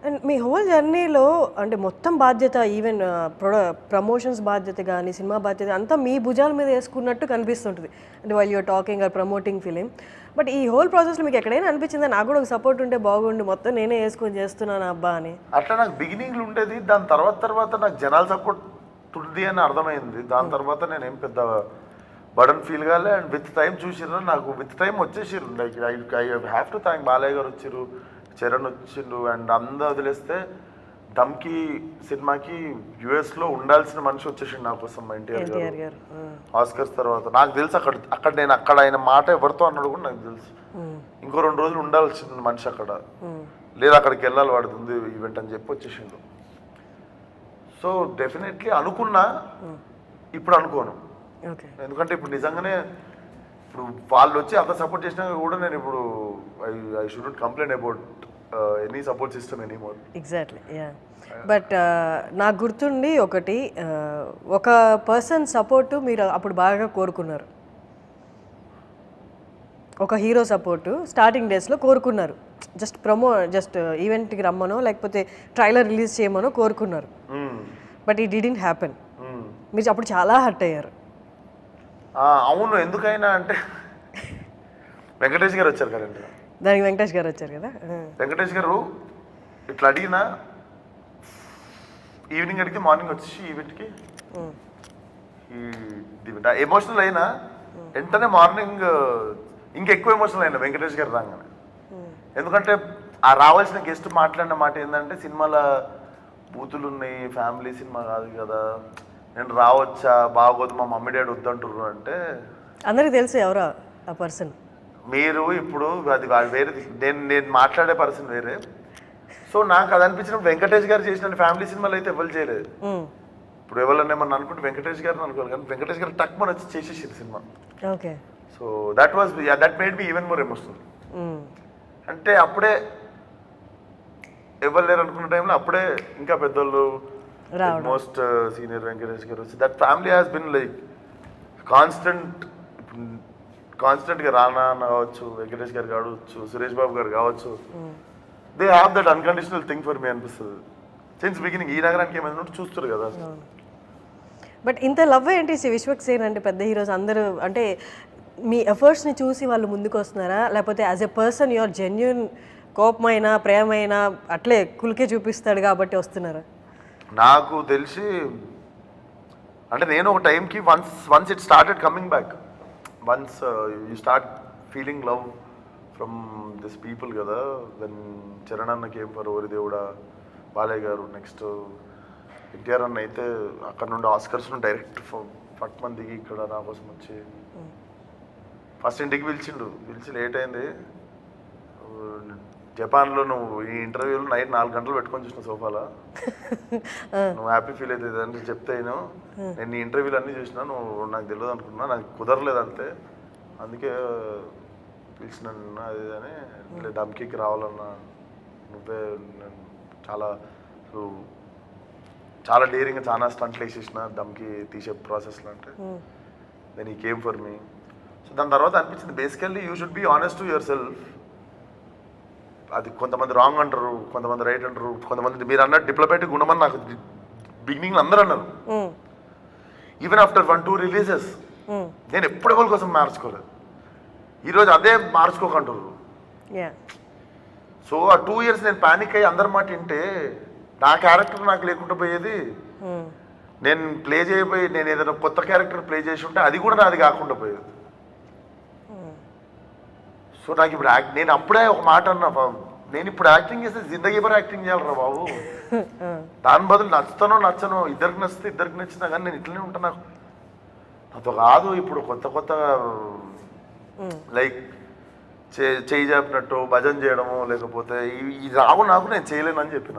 And me whole జర్నీలో అంటే మొత్తం బాధ్యత ఈవెన్ ప్రమోషన్స్ బాధ్యత కానీ సినిమా బాధ్యత అంతా మీ భుజాల మీద వేసుకున్నట్టు కనిపిస్తుంటుంది అంటే వాళ్ళు you're talking or promoting film. But ఈ హోల్ ప్రాసెస్లో మీకు ఎక్కడైనా అనిపించిందా నాకు కూడా ఒక సపోర్ట్ ఉంటే బాగుండు మొత్తం నేనే వేసుకొని చేస్తున్నాను అబ్బా అని? అట్లా నాకు బిగినింగ్లో ఉండేది, దాని తర్వాత నాకు జనాల సపోర్ట్ ఉంది అని అర్థమైంది. దాని తర్వాత నేను ఏం పెద్ద బర్డన్ ఫీల్ కాలే. అండ్ విత్ టైం చూసిర్రు, నాకు విత్ టైం వచ్చేసిర్రు. Like I have to thank Balayya garu వచ్చిర్రు, చరణ్ వచ్చిండు. అండ్ అందరూ వదిలేస్తే దమ్కి సినిమాకి యుఎస్లో ఉండాల్సిన మనిషి వచ్చేసిండు నా కోసం, ఎన్టీఆర్ గారు. ఆస్కర్స్ తర్వాత నాకు తెలుసు అక్కడ ఆయన మాట ఎవరితో అన్నాడు కూడా నాకు తెలుసు. ఇంకో 2 రోజులు ఉండాల్సిన మనిషి అక్కడ లేదు, అక్కడికి వెళ్ళాలి వాడుతుంది ఈవెంట్ అని చెప్పి వచ్చేసిండు. సో డెఫినెట్లీ అనుకున్నా, ఇప్పుడు అనుకోను. ఎందుకంటే ఇప్పుడు నిజంగానే ఇప్పుడు వాళ్ళు వచ్చి అంత సపోర్ట్ చేసినా కూడా నేను ఇప్పుడు I shouldn't complaint about any support system anymore. Exactly, yeah. But నాకు గుర్తుండి ఒకటి, ఒక పర్సన్ సపోర్టు మీరు అప్పుడు బాగా కోరుకున్నారు, ఒక హీరో సపోర్టు స్టార్టింగ్ డేస్లో కోరుకున్నారు. జస్ట్ ఈవెంట్కి రమ్మనో లేకపోతే ట్రైలర్ రిలీజ్ చేయమనో కోరుకున్నారు. But it didn't happen. మీరు అప్పుడు చాలా హర్ట్ అయ్యారు. అవును, ఎందుకైనా అంటే వెంకటేష్ గారు వచ్చారు కదండి. దానికి వెంకటేష్ గారు వచ్చారు కదా. వెంకటేష్ గారు ఇట్లా అడిగినా ఈవినింగ్ అడిగి మార్నింగ్ వచ్చి ఈవెంట్కి ఎమోషనల్ అయినా వెంటనే మార్నింగ్ ఇంకెక్కువ ఎమోషనల్ అయినా వెంకటేష్ గారు రాగానే. ఎందుకంటే ఆ రావాల్సిన గెస్ట్ మాట్లాడిన మాట ఏంటంటే, సినిమాలో బూతులు ఉన్నాయి, ఫ్యామిలీ సినిమా కాదు కదా, నేను రావచ్చా, బాగోదు, మా మమ్మీ డాడీ వద్దంటుర్రు అంటే. అందరికి తెలుసు ఎవరా ఆ పర్సన్. మీరు ఇప్పుడు అది వేరే, నేను మాట్లాడే పర్సన్ వేరే. సో నాకు అది అనిపించినప్పుడు వెంకటేష్ గారు చేసిన ఫ్యామిలీ సినిమాలు అయితే ఎవరు చేయలేదు. ఇప్పుడు ఎవరన్నా ఏమన్నా అనుకుంటే వెంకటేష్ గారిని అనుకోవాలి, కానీ వెంకటేష్ గారు టక్ మన వచ్చి చేసేసారు cinema. Okay. So that made me even more emotional. అంటే అప్పుడే ఎవరు లేరు అనుకున్న టైంలో అప్పుడే ఇంకా పెద్దోళ్ళు, మోస్ట్ సీనియర్ వెంకటేష్ గారు వచ్చి, that family has been like కాన్స్టెంట్గా రానా కావచ్చు, వెంకటేష్ గారు కావచ్చు, సురేష్ బాబు గారు కావచ్చు, they have that unconditional thing for me అనిపిస్తుంది. సిన్స్ బిగినింగ్ ఈ నగరానికి ఏమైనా చూస్తారు కదా. బట్ ఇంత లవ్ ఏంటి విశ్వక్ సేన్ అంటే పెద్ద హీరోస్ అందరూ, అంటే మీ ఎఫర్ట్స్ని చూసి వాళ్ళు ముందుకు వస్తున్నారా, లేకపోతే as a person your genuine కోపమైనా ప్రేమైనా అట్లే కులికే చూపిస్తాడు కాబట్టి వస్తున్నారా? నాకు తెలిసి అంటే నేను ఒక టైంకి once it started coming back, once you start feeling love from this people కదా. దెన్ చరణ్ అన్న కేమ్ ఫర్ ఓరి దేవుడా, బాలయ్య గారు, నెక్స్ట్ ఎన్టీఆర్ అన్న అయితే అక్కడ నుండి ఆస్కర్స్ నుండి డైరెక్ట్ పట్మన్ దిగి ఇక్కడ నా కోసం వచ్చి ఫస్ట్ ఇంటికి పిలిచి లేట్ అయింది. జపాన్లో నువ్వు ఈ ఇంటర్వ్యూలో నైట్ 4 గంటలు పెట్టుకొని చూసిన సోఫాలో, నువ్వు హ్యాపీ ఫీల్ అవుతుంది అని చెప్తే నేను ఈ ఇంటర్వ్యూలు అన్నీ చూసినా, నువ్వు నాకు తెలియదు అనుకున్నా, నాకు కుదరలేదు అంతే, అందుకే పిలిచిన అది అని. దమ్కి రావాలన్నా నువ్వే, చాలా డేరింగ్గా చాలా స్టంట్లు వేసేసిన దమ్కి తీసే ప్రాసెస్లో అంటే. దెన్ ఈ కేమ్ ఫర్ మీ. సో దాని తర్వాత అనిపించింది basically you should be honest to your self. అది కొంతమంది రాంగ్ అంటారు, కొంతమంది రైట్ అంటారు, కొంతమంది మీరు అన్నట్టు డిప్లొమాటిక్ గుణమని నాకు బిగినింగ్లో అందరూ అన్నారు. ఈవెన్ ఆఫ్టర్ 1-2 రిలీజెస్ నేను ఎప్పుడు ఎవరి కోసం మార్చుకోలేదు. ఈరోజు అదే మార్చుకోకంటారు. సో ఆ 2 years నేను ప్యానిక్ అయ్యి అందరి మాట వింటే నా క్యారెక్టర్ నాకు లేకుండా పోయేది. నేను ప్లే చేయబోయి నేను ఏదైనా కొత్త క్యారెక్టర్ ప్లే చేసి ఉంటే అది కూడా నాది కాకుండా పోయేది. సో నాకు ఇప్పుడు నేను అప్పుడే ఒక మాట అన్నా, నేను ఇప్పుడు యాక్టింగ్ చేస్తే జిందగీ భర్ యాక్టింగ్ చేయాలరా బాబు, దాని బదులు నచ్చనో ఇద్దరికి నచ్చితే ఇద్దరికి నచ్చినా కానీ నేను ఇట్లనే ఉంటాను. నాతో కాదు ఇప్పుడు కొత్త లైక్ చేయి చెప్పినట్టు భజన చేయడము, లేకపోతే ఇది రావు నాకు, నేను చేయలేను అని చెప్పిన.